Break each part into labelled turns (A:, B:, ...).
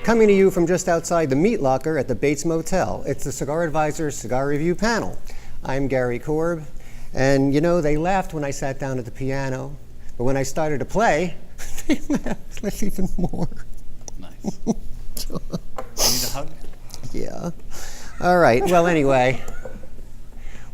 A: Coming to you from just outside the meat locker at the Bates Motel, it's the Cigar Advisor Cigar Review Panel. I'm Gary Korb, and you know, they laughed when I sat down at the piano, but when I started to play, they laughed even more.
B: Nice. You need a hug?
A: Yeah. All right, well anyway,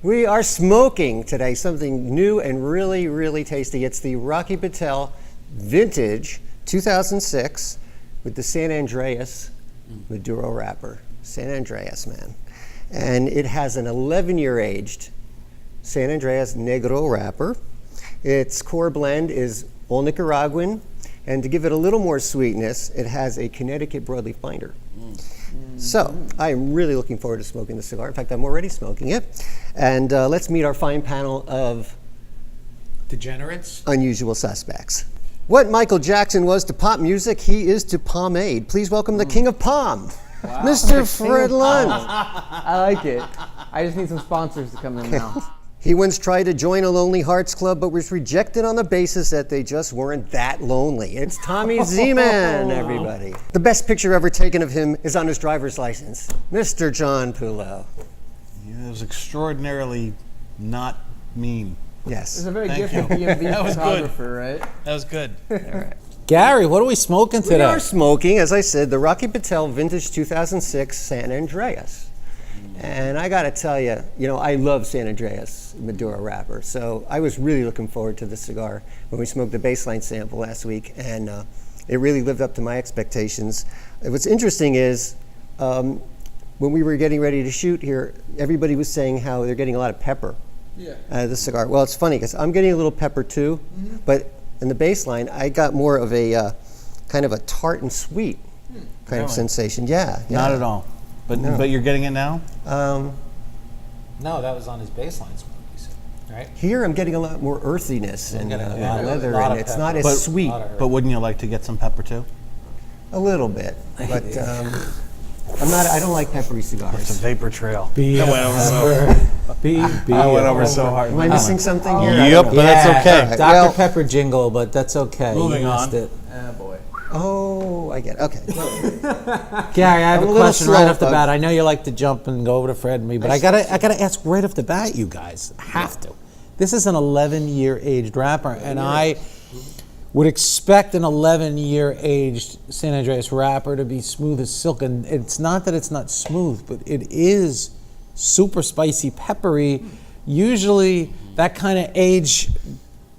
A: we are smoking today something new and really, really tasty. It's the Rocky Patel Vintage 2006 with the San Andreas Maduro wrapper. San Andreas, man. And it has an 11-year aged San Andreas Negro wrapper. Its core blend is all Nicaraguan, and to give it a little more sweetness, it has a Connecticut broadleaf binder. So I am really looking forward to smoking the cigar. In fact, I'm already smoking it. And let's meet our fine panel of
C: degenerates,
A: unusual suspects. What Michael Jackson was to pop music, he is to pomade. Please welcome the king of palm, Mr. Fred Lund.
D: I like it. I just need some sponsors to come in now.
A: He once tried to join a Lonely Hearts Club, but was rejected on the basis that they just weren't that lonely. It's Tommy Z-Man, everybody. The best picture ever taken of him is on his driver's license, Mr. John Pulo.
B: Yeah, it was extraordinarily not mean.
A: Yes.
D: It's a very
B: Thank
D: gifted
B: you.
D: B&B
B: That was
D: photographer, right?
B: That was good.
A: All right.
C: Gary, what are we smoking today?
A: We are smoking, as I said, the Rocky Patel Vintage 2006 San Andreas. And I got to tell you, you know, I love San Andreas Maduro wrapper. So I was really looking forward to this cigar when we smoked the baseline sample last week, and it really lived up to my expectations. What's interesting is when we were getting ready to shoot here, everybody was saying how they're getting a lot of pepper out of the cigar. Well, it's funny because I'm getting a little pepper too, but in the baseline, I got more of a kind of a tart and sweet kind of sensation. Yeah, yeah.
B: Not at all. But
A: No.
B: but you're getting it now?
C: No, that was on his baseline smoke, you said, right?
A: Here I'm getting a lot more earthiness and
C: getting a
A: leather,
C: lot
A: and
C: of
A: it's
C: pepper.
A: not as
B: But-
A: sweet.
B: But wouldn't you like to get some pepper too?
A: A little bit, but I don't like peppery
B: It's a
A: cigars.
B: vapor trail.
C: I
B: I went over so hard.
A: Am I missing something here?
B: Yep, but that's okay.
A: Dr.
C: Dr.
A: Well-
C: Pepper jingle, but that's okay.
B: Moving
C: You
B: on.
C: missed it.
D: Boy.
A: Oh, I get it. Okay.
C: Gary, I have
A: I'm
C: a
A: a little
C: question
A: slow,
C: right off the
A: folks.
C: bat. I know you like to jump and go over to Fred and me, but I gotta ask right off the bat, you guys. I have to. This is an 11-year aged wrapper, and I would expect an 11-year aged San Andreas wrapper to be smooth as silk. And it's not that it's not smooth, but it is super spicy, peppery. Usually that kind of age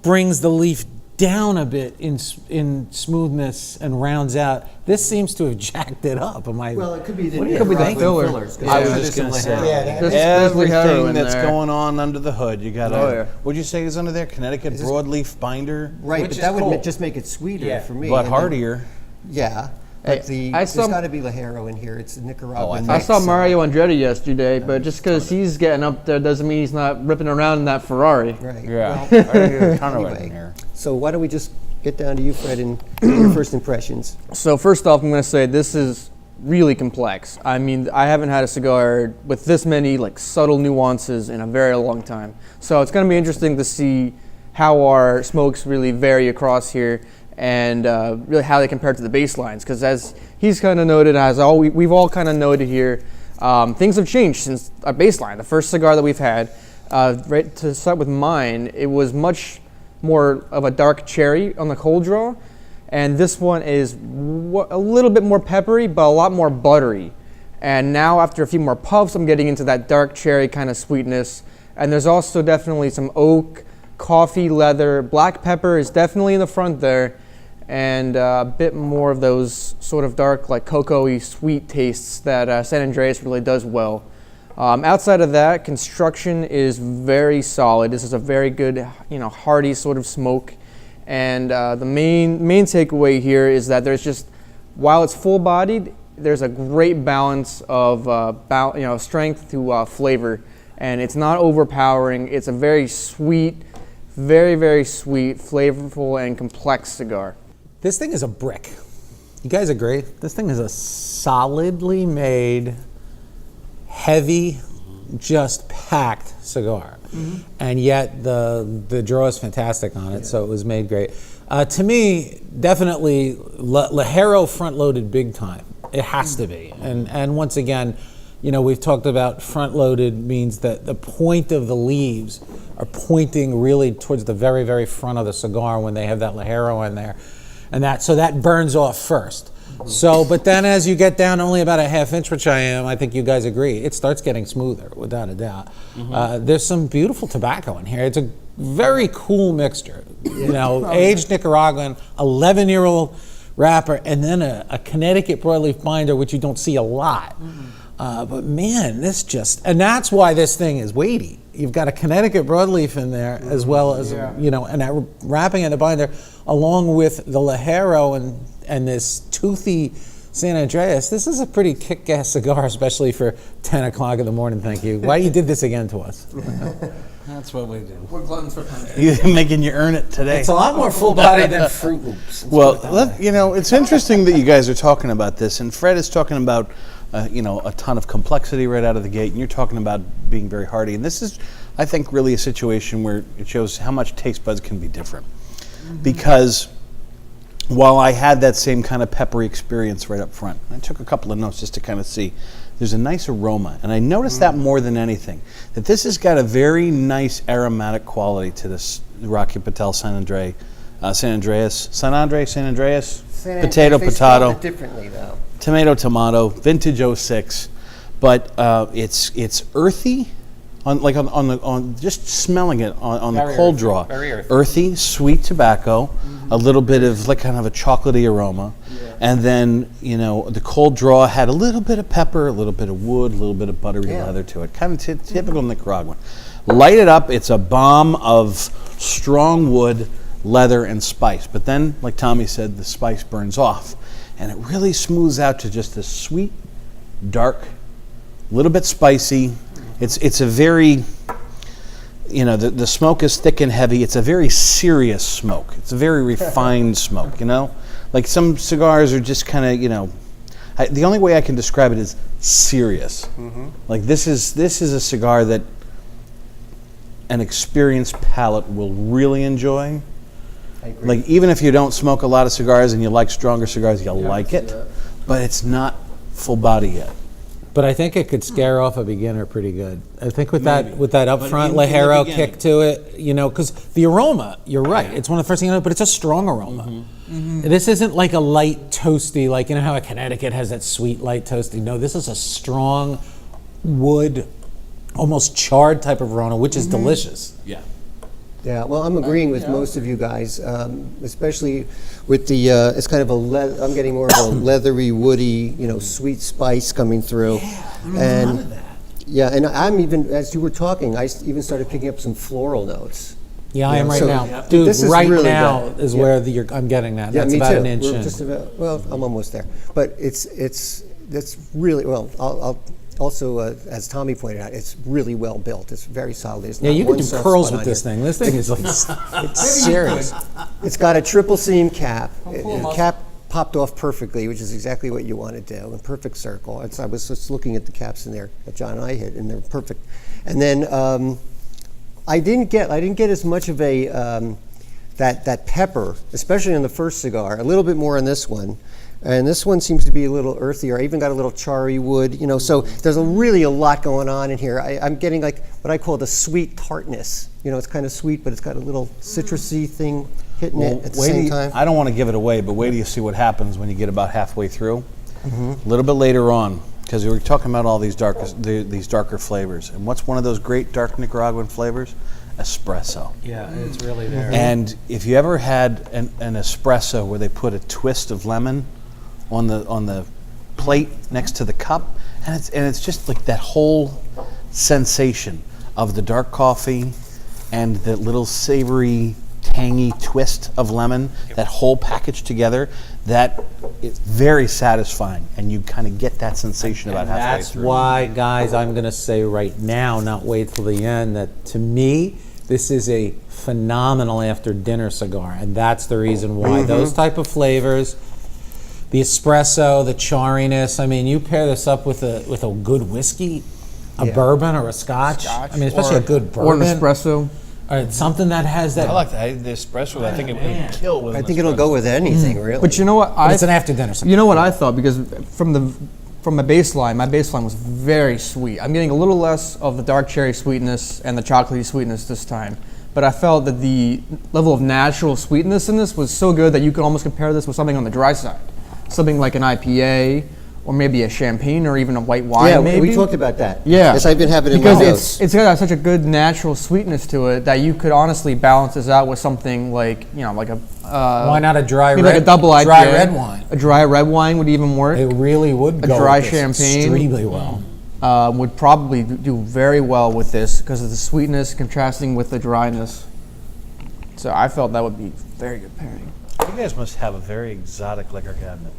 C: brings the leaf down a bit in smoothness and rounds out. This seems to have jacked it up. Am I?
A: Well, it could be the
D: It could be the filler.
A: fillers.
B: I was just going to say,
D: Everything
B: everything that's going on under the hood, you got to,
D: Oh, yeah.
B: what'd you say is under there? Connecticut broadleaf binder?
A: Right,
C: Which
A: but
C: is
A: that would
C: cool.
A: just make it sweeter
C: Yeah.
A: for me.
B: But
A: and then-
B: hardier.
A: Yeah, but
D: Hey,
A: there's got to be Lajero in here. It's Nicaraguan.
D: I saw
A: mix,
D: Mario Andretti yesterday, but just because he's getting up there doesn't mean he's not ripping around in that Ferrari.
A: Right.
B: Yeah.
A: Well,
B: I hear a ton of it
A: anyway,
B: in here.
A: so why don't we just get down to you, Fred, and get your first impressions.
D: So first off, I'm going to say this is really complex. I mean, I haven't had a cigar with this many like subtle nuances in a very long time. So it's going to be interesting to see how our smokes really vary across here and really how they compare to the baselines. Because as he's kind of noted, as we've all kind of noted here, things have changed since our baseline. The first cigar that we've had, right to start with mine, it was much more of a dark cherry on the cold draw. And this one is a little bit more peppery, but a lot more buttery. And now after a few more puffs, I'm getting into that dark cherry kind of sweetness. And there's also definitely some oak, coffee, leather. Black pepper is definitely in the front there. And a bit more of those sort of dark, like cocoa-y sweet tastes that San Andreas really does well. Outside of that, construction is very solid. This is a very good, hearty sort of smoke. And the main takeaway here is that there's just, while it's full-bodied, there's a great balance of strength to flavor, and it's not overpowering. It's a very sweet, very, very sweet, flavorful, and complex cigar.
C: This thing is a brick. You guys agree? This thing is a solidly made, heavy, just packed cigar, and yet the draw is fantastic on it. So it was made great. To me, definitely Ligero front-loaded big time. It has to be. And once again, you know, we've talked about front-loaded means that the point of the leaves are pointing really towards the very, very front of the cigar when they have that Ligero in there, and so that burns off first. So, but then as you get down only about a half inch, which I think you guys agree, it starts getting smoother, without a doubt. There's some beautiful tobacco in here. It's a very cool mixture. You know, aged Nicaraguan, 11-year-old wrapper, and then a Connecticut broadleaf binder, which you don't see a lot. But man, and that's why this thing is weighty. You've got a Connecticut broadleaf in there, as well as, you know, and that wrapping in the binder, along with the Ligero and this toothy San Andreas. This is a pretty kick-ass cigar, especially for 10 o'clock in the morning, thank you. Why you did this again to us?
B: That's what we do.
D: We're gluttons for punishment.
B: You're making you earn it today.
C: It's a lot more full-bodied than Fruit Loops.
B: Well, you know, it's interesting that you guys are talking about this, and Fred is talking about, you know, a ton of complexity right out of the gate, and you're talking about being very hearty. And this is, I think, really a situation where it shows how much taste buds can be different. Because while I had that same kind of peppery experience right up front, I took a couple of notes just to kind of see, there's a nice aroma, and I noticed that more than anything, that this has got a very nice aromatic quality to this Rocky Patel San Andreas, potato,
A: They spelled it differently though.
B: tomato, vintage 06, but it's earthy, on just smelling it on the cold draw.
A: Very earthy.
B: Earthy, sweet tobacco, a little bit of like kind of a chocolatey aroma, and then, you know, the cold draw had a little bit of pepper, a little bit of wood, a little bit of buttery leather to it. Kind of typical Nicaraguan. Light it up, it's a bomb of strong wood, leather, and spice. But then, like Tommy said, the spice burns off, and it really smooths out to just a sweet, dark, a little bit spicy. It's a very, you know, the smoke is thick and heavy. It's a very serious smoke. It's a very refined smoke, you know? Like some cigars are just kind of, you know, the only way I can describe it is serious. Like this is a cigar that an experienced palate will really enjoy. Like even if you don't smoke a lot of cigars and you like stronger cigars, you'll like it, but it's not full body yet.
C: But I think it could scare off a beginner pretty good. I think with that upfront
B: in the
C: Ligero
B: beginning.
C: kick to it, you know, because the aroma, you're right, it's one of the first things you know, but it's a strong aroma. This isn't like a light toasty, like, you know how a Connecticut has that sweet light toasty. No, this is a strong wood, almost charred type of aroma, which is delicious.
B: Yeah.
A: Yeah, well, I'm agreeing with most of you guys, especially with the, it's kind of I'm getting more of a leathery, woody, you know, sweet spice coming through. And and I'm even, as you were talking, I even started picking up some floral notes.
C: Yeah, I am right
A: So,
C: now. Dude,
A: this is
C: right
A: really
C: now
A: good.
C: is where I'm getting that.
A: Yeah,
C: That's
A: me
C: about
A: too.
C: an inch
A: We're
C: in.
A: just about, well, I'm almost there. But that's really, well, I'll also, as Tommy pointed out, it's really well built. It's very solid. It's
C: Yeah,
A: not
C: you
A: one
C: could do
A: soft
C: curls
A: spot
C: with
A: on
C: this
A: here.
C: thing. This thing is like, it's serious.
A: It's got a triple seam cap. The cap popped off perfectly, which is exactly what you want to do, a perfect circle. I was just looking at the caps in there that John and I hit, and they're perfect. And then I didn't get as much of a that pepper, especially on the first cigar. A little bit more on this one. And this one seems to be a little earthier. I even got a little charry wood, you know, so there's really a lot going on in here. I'm getting like what I call the sweet tartness. You know, it's kind of sweet, but it's got a little citrusy thing hitting it at the same time.
B: I don't want to give it away, but wait till you see what happens when you get about halfway through. A little bit later on, because we were talking about all these darker flavors. And what's one of those great dark Nicaraguan flavors? Espresso.
C: Yeah, it's really there.
B: And if you ever had an espresso where they put a twist of lemon on the plate next to the cup, and it's just like that whole sensation of the dark coffee and the little savory, tangy twist of lemon, that whole package together, that is very satisfying, and you kind of get that sensation about halfway
C: That's
B: through.
C: why, guys, I'm going to say right now, not wait till the end, that to me, this is a phenomenal after dinner cigar, and that's the reason why. Those type of flavors, the espresso, the charriness, I mean, you pair this up with a good whiskey, a bourbon or a scotch. I mean, especially a good bourbon.
D: Or an espresso.
C: Or something that has that.
B: I like the espresso. I think it would kill with
A: I
B: an
A: think it'll go with anything, really.
D: But you know what?
C: But it's an after dinner.
D: You know what I thought, because from my baseline was very sweet. I'm getting a little less of the dark cherry sweetness and the chocolatey sweetness this time. But I felt that the level of natural sweetness in this was so good that you could almost compare this with something on the dry side. Something like an IPA, or maybe a champagne, or even a white wine,
A: yeah,
D: maybe.
A: we talked about that.
D: Yeah.
A: Yes, I've been having it in
D: because
A: my house.
D: it's got such a good natural sweetness to it that you could honestly balance this out with something like, like a...
C: Why not a dry
D: maybe
C: red?
D: like a double IPA.
C: Dry red wine.
D: A dry red wine would even work.
C: It really would go
D: dry
C: with this
D: champagne.
C: extremely well.
D: Would probably do very well with this because of the sweetness contrasting with the dryness. So I felt that would be a very good pairing.
B: You guys must have a very exotic liquor cabinet.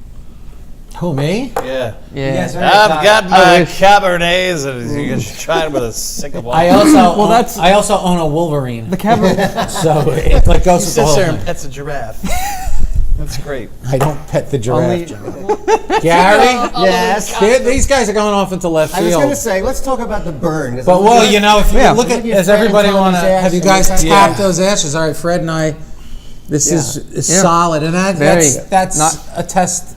C: Who, me?
B: Yeah.
D: Yeah.
B: I've got my Cabernets, and you should try it with a single bottle.
C: I also
D: Well,
C: own, I also own a Wolverine.
D: The Cabernet.
C: So it like goes
B: He
C: with the
B: sits
C: whole
B: there and
C: thing.
B: pets a giraffe. That's great.
C: I don't pet the giraffe.
D: Only-
C: Gary?
A: Yes.
C: These guys are going off into left
A: I was going to
C: field.
A: say, let's talk about the burn.
C: But well, if you
D: Yeah.
C: look at,
A: Maybe
C: does
A: Fred
C: everybody
A: and
C: want to?
A: Tommy's
C: Have you
A: ash
C: guys
A: and
C: tapped those ashes? All right, Fred and I. This is
D: Yeah.
C: solid, and that's
D: not-
C: a testament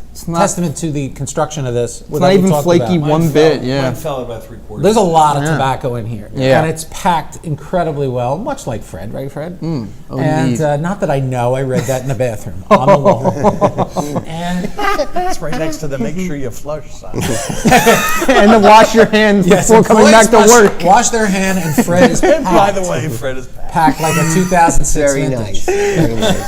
C: to the construction of this.
D: It's not even flaky one bit, yeah.
B: Mine fell about 3/4.
C: There's a lot of tobacco in here,
D: Yeah.
C: and it's packed incredibly well, much like Fred, right, Fred?
D: Oh,
C: And
D: indeed.
C: not that I know, I read that in the bathroom on the wall. And
B: It's right next to the make sure you flush sign.
D: And to wash your hands before coming back to
C: employees
D: work.
C: wash their hand, and Fred is
B: And by the
C: packed,
B: way, Fred is back.
C: packed like a 2006
A: Very
C: vintage.
A: nice. Very nice.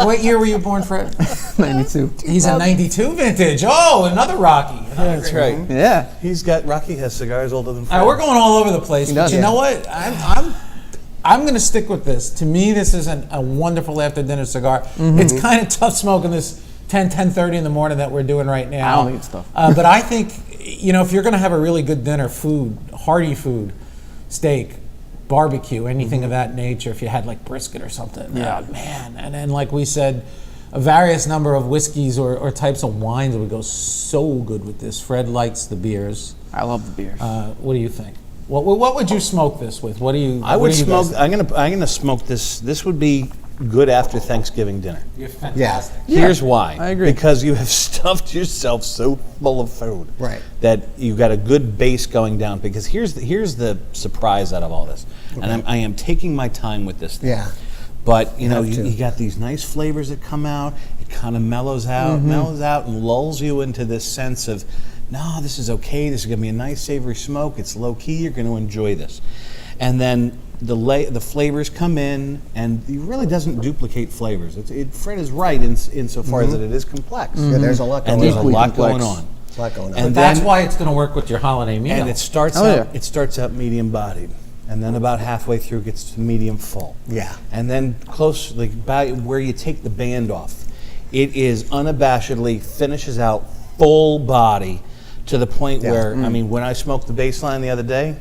C: What year were you born, Fred?
D: 92.
C: He's a 92 vintage. Oh, another Rocky.
B: That's right.
D: Yeah.
B: Rocky has cigars older than Fred.
C: All right, we're going all over the place, but
D: does,
C: you
D: yeah.
C: know what? I'm going to stick with this. To me, this is a wonderful after dinner cigar. It's kind of tough smoking this 10:30 in the morning that we're doing right now.
D: I don't think it's tough.
C: But I think if you're going to have a really good dinner, hearty food, steak, barbecue, anything of that nature, if you had like brisket or something, man. And then like we said, a various number of whiskeys or types of wines would go so good with this. Fred likes the beers.
D: I love the beers.
C: What do you think? What would you smoke this with? What do you?
B: I
C: what
B: would
C: do you
B: smoke.
C: guys
B: I'm gonna smoke this. This would be good after Thanksgiving dinner.
C: think? You're fantastic.
B: Here's why.
D: I agree.
B: Because you have stuffed yourself so full of food,
A: Right.
B: that you've got a good base going down. Because here's the surprise out of all this, and I am taking my time with this thing.
A: Yeah.
B: But you
A: Have to.
B: got these nice flavors that come out. It kind of mellows out, and lulls you into this sense of, no, this is okay. This is gonna be a nice savory smoke. It's low key. You're gonna enjoy this, and then the flavors come in, and it really doesn't duplicate flavors. Fred is right insofar as that it is complex.
A: Yeah, there's a lot going
B: And there's
A: on.
B: a lot
D: complex.
B: going on.
A: There's a lot going on.
B: And
C: But that's
B: then-
C: why it's going to work with your holiday meal.
B: And it starts
D: Oh,
B: out
D: yeah.
B: it starts out medium bodied, and then about halfway through it gets to medium full.
A: Yeah.
B: And then close, like about where you take the band off, it is unabashedly finishes out full body to the point
A: Yeah.
B: where I mean, when I smoked the baseline the other day,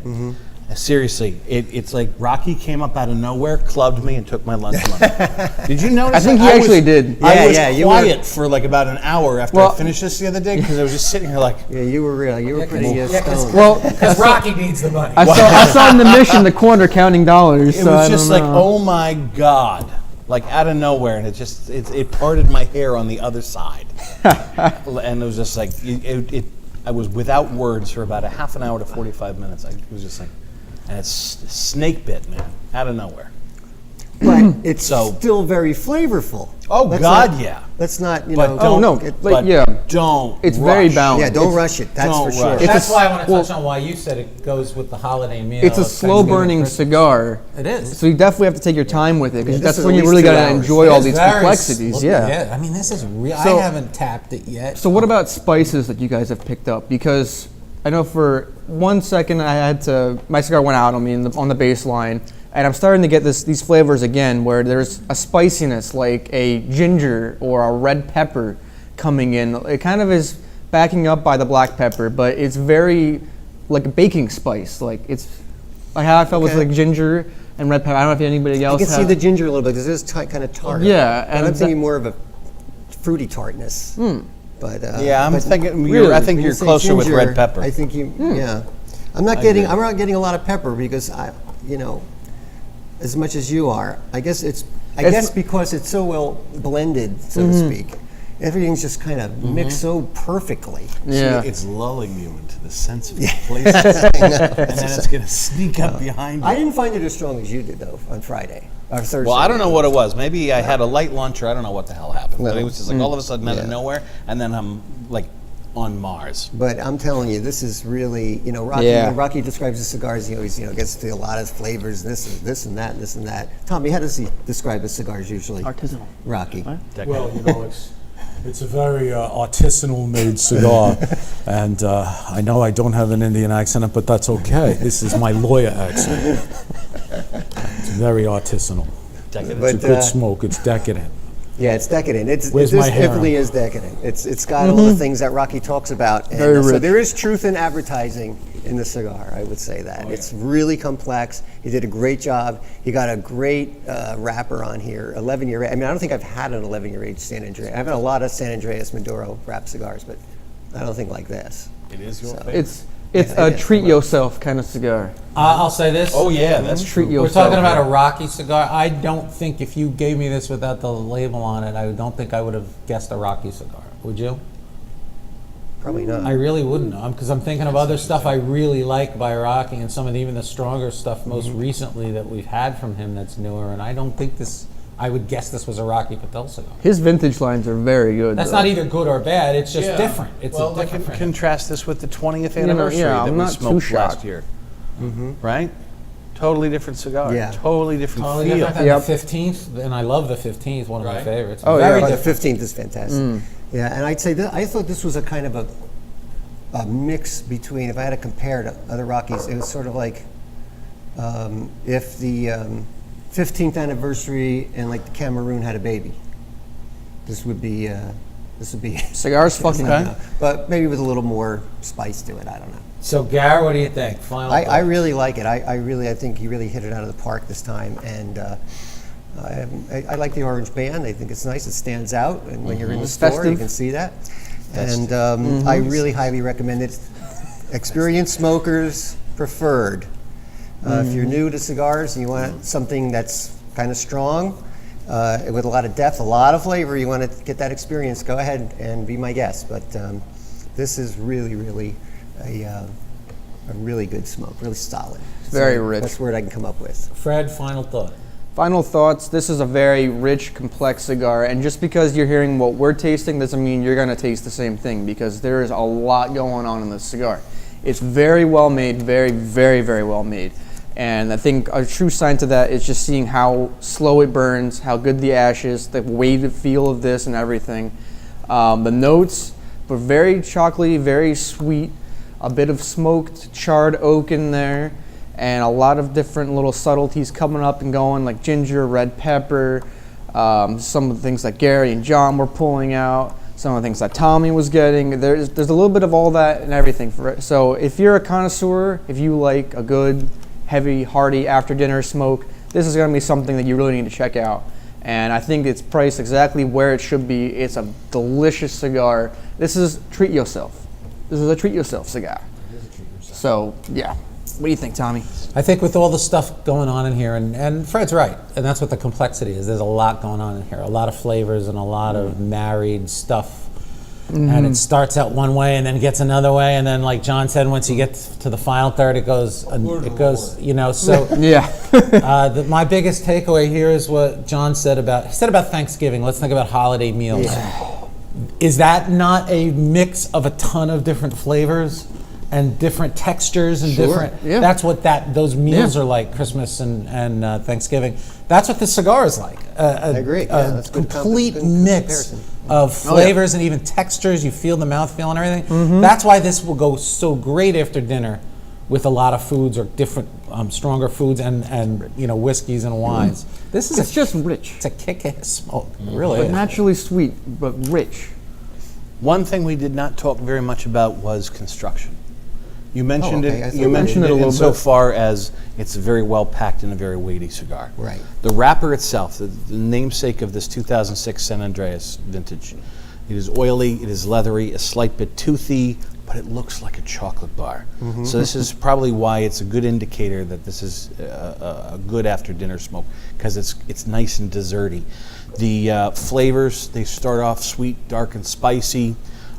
B: seriously, it's like Rocky came up out of nowhere, clubbed me, and took my lunch money. Did you notice?
D: I think
B: that?
D: he actually did.
B: I was
A: Yeah, you were-
B: quiet for like about an hour after
D: Well-
B: I finished this the other day because I was just sitting here like.
A: Yeah, you were pretty stoned.
D: Well,
C: Because Rocky needs the money.
D: I saw in the mission the corner counting dollars.
B: It
D: so
B: was
D: I
B: just
D: don't
B: like,
D: know.
B: oh my God, like out of nowhere, and it parted my hair on the other side, and it was just like I was without words for about a half an hour to 45 minutes. It was just like, and it's snake bit, man, out of nowhere.
A: But it's
B: So-
A: still very flavorful.
B: Oh
A: Let's
B: God,
A: not-
B: yeah.
A: Let's not,
B: But
A: know.
B: don't,
D: no,
A: it-
D: like,
B: but
D: yeah.
B: don't.
D: It's very
B: rush.
D: balanced.
A: Yeah, don't
D: It's-
A: rush it. That's
B: don't
A: for sure.
B: rush.
C: That's why I want to
D: well-
C: touch on why you said it goes with the holiday meal.
D: It's a
C: of
D: slow
C: Thanksgiving
D: burning
C: Christmas.
D: cigar.
C: It is.
D: So you definitely have to take your time with it because
A: this
D: that's
A: is
D: when
A: at
D: you
A: least
D: really
A: 2
D: got to
A: hours.
D: enjoy all
C: It's
D: these
C: very
D: complexities.
C: slow-
D: Yeah.
C: I mean, this is real.
D: So-
C: I haven't tapped it yet.
D: So what about spices that you guys have picked up? Because I know for 1 second my cigar went out on me on the baseline, and I'm starting to get these flavors again where there's a spiciness like a ginger or a red pepper coming in. It kind of is backing up by the black pepper, but it's very like a baking spice. Like it's like how I felt with
A: Okay.
D: like ginger and red pepper. I don't know if anybody
A: I
D: else
A: can see
D: had-
A: the ginger a little bit because it is kind of tart.
D: Yeah,
A: and
D: and
A: I'm thinking
D: that-
A: more of a fruity tartness but
B: Yeah, I'm
A: but
B: thinking.
D: really,
B: I think
A: when
B: you're
A: you say
B: closer with
A: ginger,
B: red pepper.
A: I think you, yeah. I'm not
B: agree.
A: getting a lot of pepper because as much as you are. I guess because it's so well blended, so to speak. Everything's just kind of mixed so perfectly.
D: Yeah.
B: It's lulling you into the sense of places, and then it's going to sneak up behind you.
A: I didn't find it as strong as you did though on Friday or Thursday.
B: Well, I don't know what it was. Maybe I had a light lunch, or I don't know what the hell happened. But
A: No.
B: it was just like all of a sudden out of
A: Yeah.
B: nowhere, and then I'm like on Mars.
A: But I'm telling you, this is really, Rocky.
D: Yeah.
A: When Rocky describes the cigars, he always, gets to a lot of flavors, this and that, and this and that. Tommy, how does he describe his cigars usually?
D: Artisanal.
A: Rocky.
E: Well, it's a very artisanal made cigar, and I know I don't have an Indian accent, but that's okay. This is my lawyer accent. It's very artisanal.
B: Decadent.
E: It's a good smoke. It's decadent.
A: Yeah, it's decadent.
E: Where's
A: This
E: my hair?
A: definitely is decadent. It's got all the things that Rocky talks about. And,
D: Very
A: so
D: rich.
A: there is truth in advertising in the cigar, I would say that. It's really complex. He did a great job. He got a great wrapper on here, 11-year. I mean, I don't think I've had an 11-year age San Andreas. I've had a lot of San Andreas Maduro wrap cigars, but I don't think like this.
B: It is your favorite.
D: It's
A: Yeah,
D: a
A: it is.
D: treat yourself kind of cigar.
C: I'll say this.
B: Oh yeah, that's
D: Treat
B: true.
C: We're
D: yourself.
C: talking about a Rocky cigar. I don't think if you gave me this without the label on it, I don't think I would have guessed a Rocky cigar. Would you?
A: Probably not.
C: I really wouldn't know, because I'm thinking of other stuff I really like by Rocky, and some of even the stronger stuff most recently that we've had from him that's newer. And I don't think this. I would guess this was a Rocky Patel cigar.
D: His vintage lines are very good.
C: That's
D: though.
C: not either good or bad. It's just
B: Yeah.
C: different. It's
B: Well,
C: a different.
B: like, contrast this with the 20th
D: know,
B: anniversary
D: yeah,
B: that
D: I'm
B: we
D: not too
B: smoked last
D: shocked.
B: year. Right? Totally different cigar.
A: Yeah.
B: Totally different
C: Totally
B: feel.
C: different than
D: Yep.
C: the 15th, and I love the 15th. One of my
B: Right.
C: favorites.
D: Oh,
C: Very
D: yeah.
A: The
C: different.
A: 15th is fantastic. Yeah, and I'd say I thought this was a kind of a mix between, if I had to compare to other Rockies, it was sort of like if the 15th anniversary and like the Cameroon had a baby. This would be
D: Cigars fucking
B: Okay.
A: but maybe with a little more spice to it. I don't know.
C: So, Gar, what do you think? Final.
A: I
C: thought.
A: really like it. I think he really hit it out of the park this time, and I like the orange band. I think it's nice. It stands out, and when you're in the store, you
D: Festive.
A: can see that. And I really highly recommend it. Experienced smokers preferred. If you're new to cigars and you want something that's kind of strong, with a lot of depth, a lot of flavor, you want to get that experience, go ahead and be my guest. But this is really, really a really good smoke, really solid.
D: Very rich.
A: Best word I can come up with.
C: Fred, final thought.
D: Final thoughts. This is a very rich, complex cigar, and just because you're hearing what we're tasting doesn't mean you're going to taste the same thing, because there is a lot going on in this cigar. It's very well made, very, very, very well made. And I think a true sign to that is just seeing how slow it burns, how good the ash is, the weighted feel of this and everything. The notes were very chocolatey, very sweet, a bit of smoked charred oak in there, and a lot of different little subtleties coming up and going, like ginger, red pepper, some of the things that Gary and John were pulling out, some of the things that Tommy was getting. There's a little bit of all that and everything for it. So if you're a connoisseur, if you like a good, heavy, hearty after dinner smoke, this is going to be something that you really need to check out. And I think it's priced exactly where it should be. It's a delicious cigar. This is treat yourself. This is a treat yourself cigar. So yeah, what do you think, Tommy?
C: I think with all the stuff going on in here, and Fred's right, and that's what the complexity is. There's a lot going on in here, a lot of flavors and a lot of married stuff. And it starts out one way and then gets another way, and then like John said, once you get to the final third, it goes, so
D: Yeah.
C: my biggest takeaway here is what John said about Thanksgiving. Let's think about holiday meals. Is that not a mix of a ton of different flavors and different textures and different?
D: Yeah.
C: That's what those meals are like. Christmas and Thanksgiving. That's what this cigar is like. I
A: agree. Yeah, that's good
C: complete
A: good
C: mix
A: comparison.
C: of flavors and even textures. You feel the mouthfeel and everything. That's why this will go so great after dinner with a lot of foods or different stronger foods and whiskeys and wines. This is
D: It's just rich.
C: It's a kick-ass smoke. It really
D: But
C: is.
D: naturally sweet, but rich.
B: One thing we did not talk very much about was construction. You mentioned
A: okay. I
B: it.
A: thought
B: You
A: we
B: mentioned
D: did.
B: it
D: A little
B: insofar
D: bit.
B: far as it's very well packed and a very weighty cigar.
A: Right.
B: The wrapper itself, the namesake of this 2006 San Andreas Vintage, It is oily, it is leathery, a slight bit toothy, but it looks like a chocolate bar. So this is probably why it's a good indicator that this is a good after dinner smoke, because it's nice and desserty. The flavors, they start off sweet, dark, and spicy,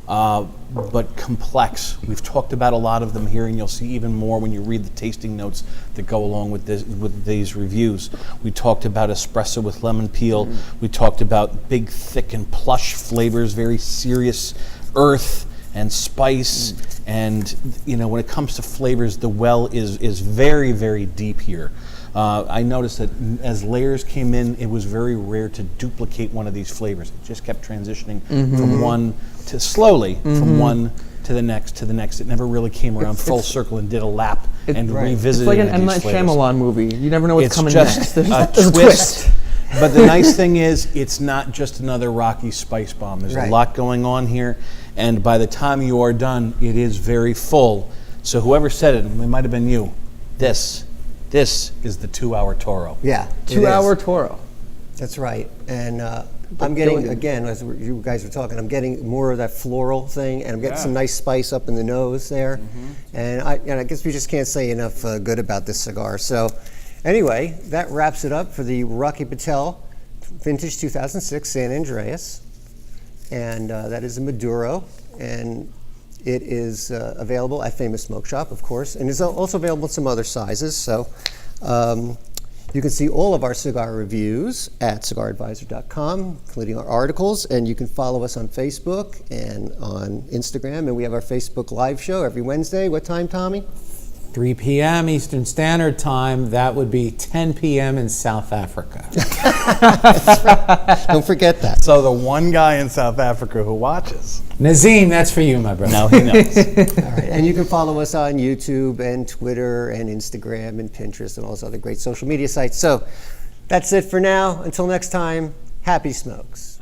B: but complex. We've talked about a lot of them here, and you'll see even more when you read the tasting notes that go along with these reviews. We talked about espresso with lemon peel. We talked about big, thick, and plush flavors, very serious earth and spice. And when it comes to flavors, the well is very, very deep here. I noticed that as layers came in, it was very rare to duplicate one of these flavors. It just kept transitioning from one to slowly, from one to the next to the next. It never really came around full circle and did a lap and revisited
D: It's like an M.
B: these
D: Night
B: flavors.
D: Shyamalan movie. You never know what's
B: It's
D: coming
B: just
D: next.
B: a twist. But the nice thing is, it's not just another Rocky spice bomb. There's a lot going on here, and by the time you are done, it is very full. So whoever said it might have been you. This is the 2-hour Toro.
A: Yeah,
D: 2-hour Toro.
A: That's right. And I'm getting, again, as you guys were talking, I'm getting more of that floral thing, and I'm getting some nice spice up in the nose there. And I guess we just can't say enough good about this cigar. So anyway, that wraps it up for the Rocky Patel Vintage 2006 San Andreas. And that is a Maduro. And it is available at Famous Smoke Shop, of course, and it's also available in some other sizes. So you can see all of our cigar reviews at cigaradvisor.com, including our articles, and you can follow us on Facebook and on Instagram. And we have our Facebook live show every Wednesday. What time, Tommy?
C: 3 p.m. Eastern Standard Time. That would be 10 p.m. in South Africa.
A: Don't forget that.
B: So the one guy in South Africa who watches.
C: Nazim, that's for you, my brother.
B: Now he knows.
A: All right. And you can follow us on YouTube and Twitter and Instagram and Pinterest and all those other great social media sites. So that's it for now. Until next time, happy smokes.